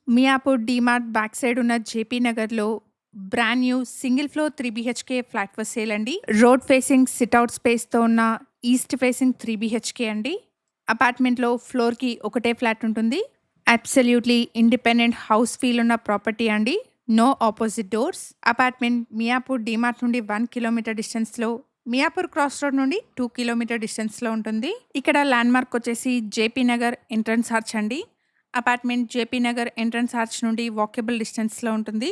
Miyapur DMart back side ఉన్న JP నగర్‌లో brand new single floor 3 BHK flat for sale అండి. Road facing సిట్‌ఔట్ స్పేస్‌తో ఉన్న east facing 3 BHK అండి. అపార్ట్మెంట్‌లో ఫ్లోర్‌కి ఒకటే ఫ్లాట్ ఉంటుంది. అబ్సల్యూట్‌లీ ఇండిపెండెంట్ హౌస్ ఫీల్ ఉన్న ప్రాపర్టీ అండి. No opposite doors. Apartment Miyapur DMart నుండి 1 కిలోమీటర్ డిస్టెన్స్‌లో, మియాపూర్ క్రాస్ రోడ్ నుండి 2 కిలోమీటర్ డిస్టెన్స్‌లో ఉంటుంది. ఇక్కడ ల్యాండ్‌మార్క్ వచ్చేసి జేపీ నగర్ ఎంట్రన్స్ ఆర్చ్ అండి. Apartment JP Nagar entrance arch నుండి వాకబుల్ డిస్టెన్స్‌లో ఉంటుంది.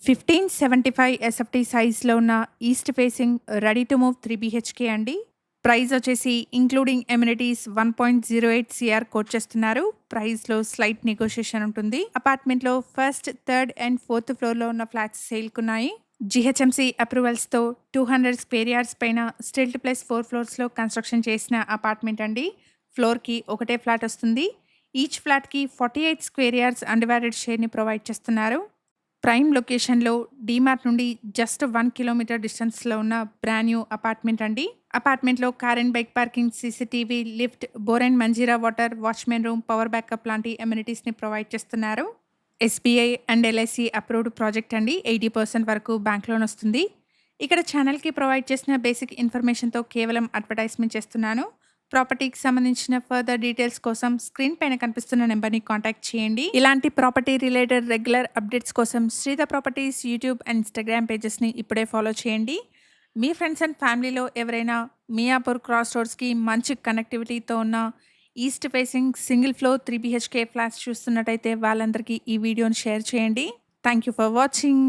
1575 ఎస్ఎఫ్టీ సైజ్‌లో ఉన్న east facing ready to move 3 BHK అండి. ప్రైస్ వచ్చేసి ఇంక్లూడింగ్ ఎమ్యూనిటీస్ 1.08 సీఆర్ కోట్ చేస్తున్నారు. ప్రైస్‌లో స్లైట్ నెగోషియేషన్ ఉంటుంది. అపార్ట్మెంట్‌లో ఫస్ట్, థర్డ్ అండ్ ఫోర్త్ ఫ్లోర్‌లో ఉన్న ఫ్లాట్స్ సేల్‌కున్నాయి. జీహెచ్ఎంసీ అప్రూవల్స్‌తో 200 స్క్వేర్ యార్డ్స్ పైన స్టిల్ట్ ప్లస్ 4 ఫ్లోర్స్‌లో కన్‌స్ట్రక్షన్ చేసిన అపార్ట్మెంట్ అండి. ఫ్లోర్‌కి ఒకటే ఫ్లాట్ వస్తుంది. ఈచ్ ఫ్లాట్‌కి 48 స్క్వేర్ యార్డ్స్ అన్‌డివైడెడ్ షేర్‌ని ప్రొవైడ్ చేస్తున్నారు. ప్రైమ్ లొకేషన్‌లో డీమార్ట్ నుండి జస్ట్ 1 కిలోమీటర్ డిస్టెన్స్‌లో ఉన్న బ్రాండ్ న్యూ అపార్ట్మెంట్ అండి. అపార్ట్మెంట్‌లో car and bike parking, CCTV, lift, bore and Manjeera water, watchman room, power backup లాంటి అమ్యూనిటీస్‌ని ప్రొవైడ్ చేస్తున్నారు. SBI and LIC approved project అండి. 80% వరకు బ్యాంక్ లోన్ వస్తుంది. ఇక్కడ ఛానల్‌కి ప్రొవైడ్ చేసిన బేసిక్ ఇన్ఫర్మేషన్‌తో కేవలం అడ్వర్టైజ్మెంట్ చేస్తున్నాను. ప్రాపర్టీకి సంబంధించిన ఫర్దర్ డీటెయిల్స్ కోసం స్క్రీన్ పైన కనిపిస్తున్న నెంబర్‌ని కాంటాక్ట్ చేయండి. ఇలాంటి ప్రాపర్టీ రిలేటెడ్ రెగ్యులర్ అప్డేట్స్ కోసం శ్రీధ ప్రాపర్టీస్ యూట్యూబ్ అండ్ ఇన్‌స్టాగ్రామ్ పేజెస్‌ని ఇప్పుడే ఫాలో చేయండి. మీ ఫ్రెండ్స్ అండ్ ఫ్యామిలీలో ఎవరైనా మియాపూర్ క్రాస్ రోడ్స్‌కి మంచి కనెక్టివిటీతో ఉన్న east facing single floor 3 BHK flats చూస్తున్నట్టయితే వాళ్ళందరికీ ఈ వీడియోని షేర్ చేయండి. Thank you for watching.